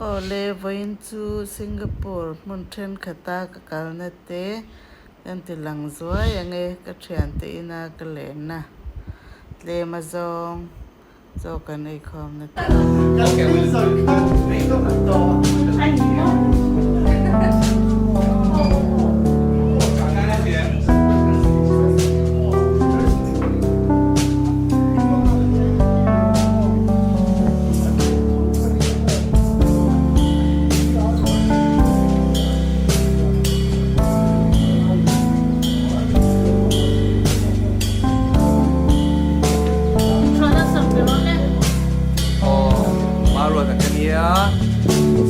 Ole voin to Singapore mun tren khata ka kalna te yan ti lang zua yang e ka thian te ina ka len na le ma zong zo kan ei khom na te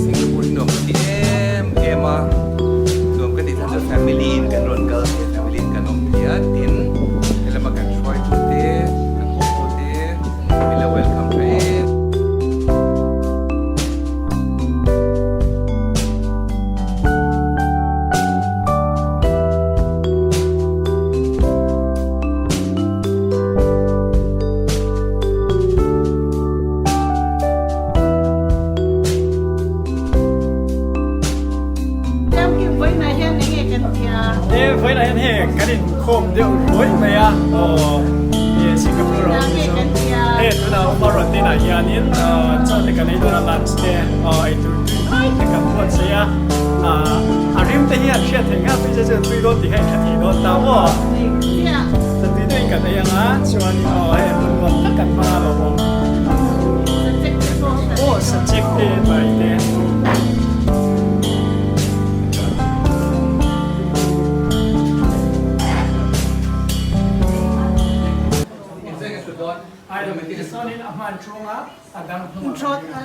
Singapore nom ti em nom kan di tanda family in kan ron gal family in kan nom dia tin ela makan try tu te kan ko te ela welcome to em với lại thế cái định khom điệu lối mày à thì Singapore rồi thế tôi nào vào rồi tin là nhà nín cho thì cái này tôi là lunch thế ai tôi thì cái buổi gì à rim thế hiện chuyện thì ngay bây giờ tôi đôi thì hay cái gì đó tao à thì tôi cái này à cho anh hay mình vẫn tất cả mà rồi subject thế bài thế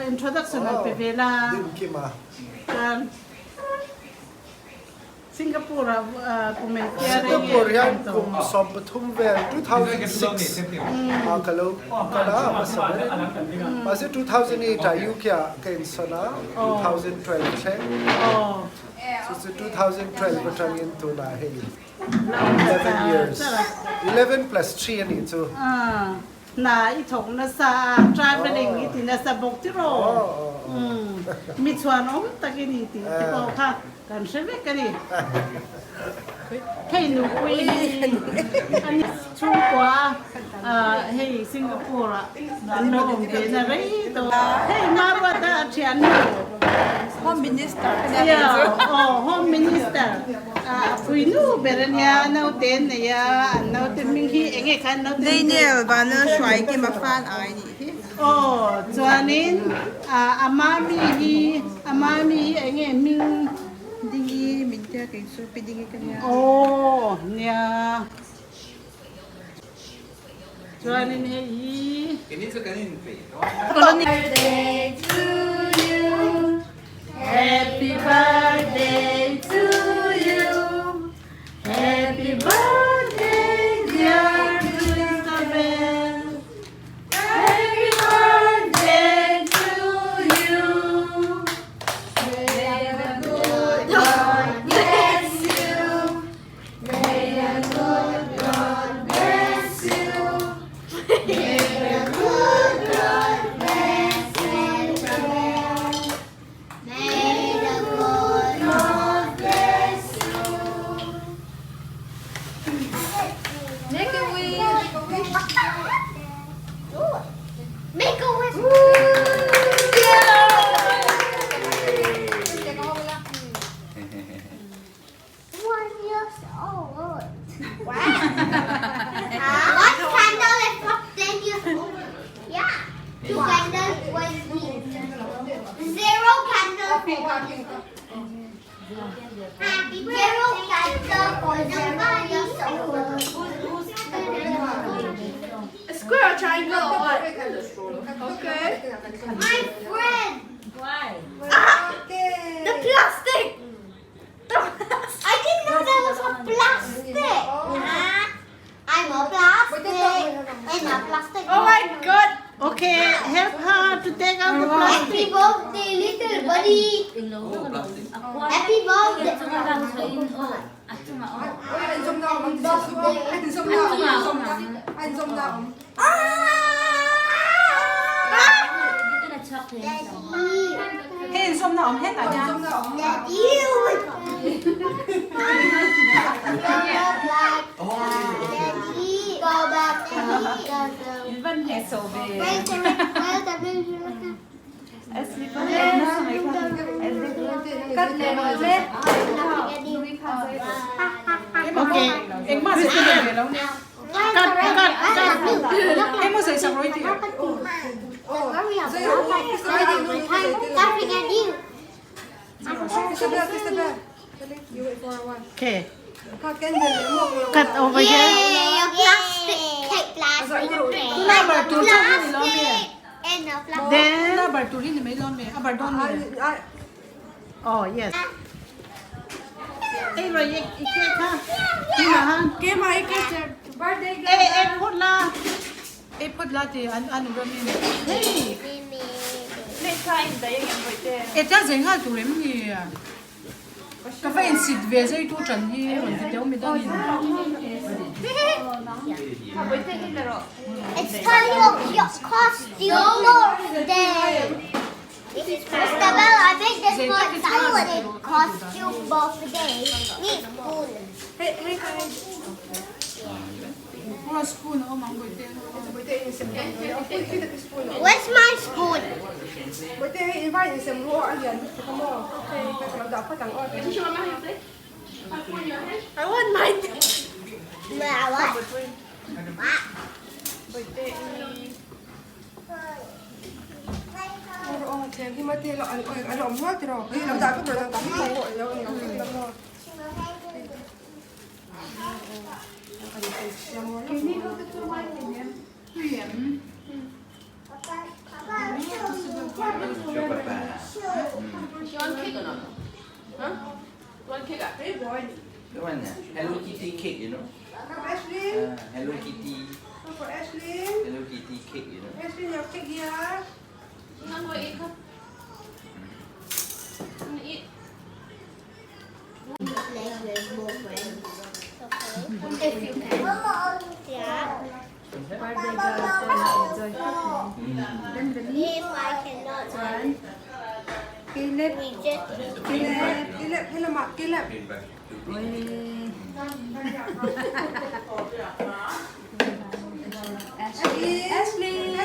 introduction of Pevela Singapore Singapore yang kum Sombathum vel 2006 kalau kada masabe masih 2008 ayu kya kain sana 2012 check so 2012 bertangin tu na hey 11 years 11 plus 3 ni tu na itong nasa traveling iti nasa Boktiro mi chuan takin iti tipo ka kan sebe kani hey nu kui ani chungkwa hey Singapore no be na rei to hey marwa da chian Home Minister. Home Minister. Pui nu berania nau ten ya nau ten ming hi enge kan nau ten. Daniel ba na shuai ke ma fan ai ni. Chuanin amami enge ming dingi minta ke so pidingi kan ya. Nya. Chuanin he ini sekarang ini birthday to you. Happy birthday to you. Happy birthday, dear Isabel. Happy birthday to you. May the good God bless you. May the good God bless you. May the good God bless Isabel. May the good God bless you. Make a wish. Make a wish. One year old. Wow. One candle is for 10 years old. Yeah. Two candles was zero candle for 1 year. Happy zero candle for 0 years old. A square or triangle or what? Okay. My friend. Why? The plastic. I didn't know that was a plastic. I'm a plastic. I'm a plastic. Oh my god. Okay, help her to take out the Happy plastic. birthday, little buddy. Happy birthday. Daddy. Hey, zoom nào hết cả nha. That you would go back to Vân hệ sổ về. Cắt lên lên. Okay. Em mà sẽ về lâu nha. Em mà sẽ rồi thì. Okay. Cut over here. Then. Oh yes. Ê rồi cái ha. Cái máy cái birthday. Em hút la. Em put lá thì anh rồi mình. Hey. Next time đấy em phải thế. Em chắc rằng là tụi em gì. Cái phải xịt về dây thu trần gì rồi thì cháu mình đang nhìn. It's time your costume day. Mr. Bell, I think this was holiday costume birthday. Me school. Có spoon không mang với tên. Where's my spoon? I want mine. Nah, what? Cái one nè, Hello Kitty cake, you know. Hello Kitty. Hello Kitty cake, you know. If you can. Yeah. If I cannot, we Ashley.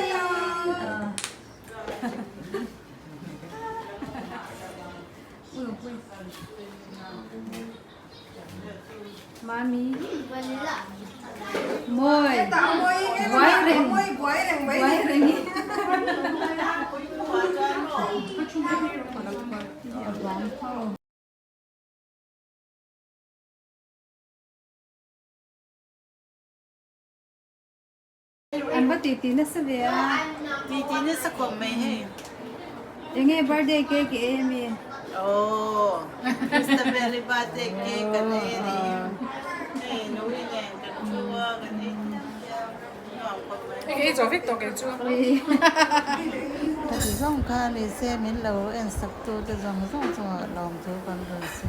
Mami. Môi. Quái rình. Anh bắt tí nó sẽ về. Tí nó sẽ còn mấy hay. Yung birthday cake em. Oh, Mr. Belly birthday cake ka na yun eh. Eh, nuwi na yun. Kanchuwa, ganyan. Cái chỗ Victor cái chỗ. Kasi zong ka ni se min lo en sak tu te zong zong zong long tu kan kan se.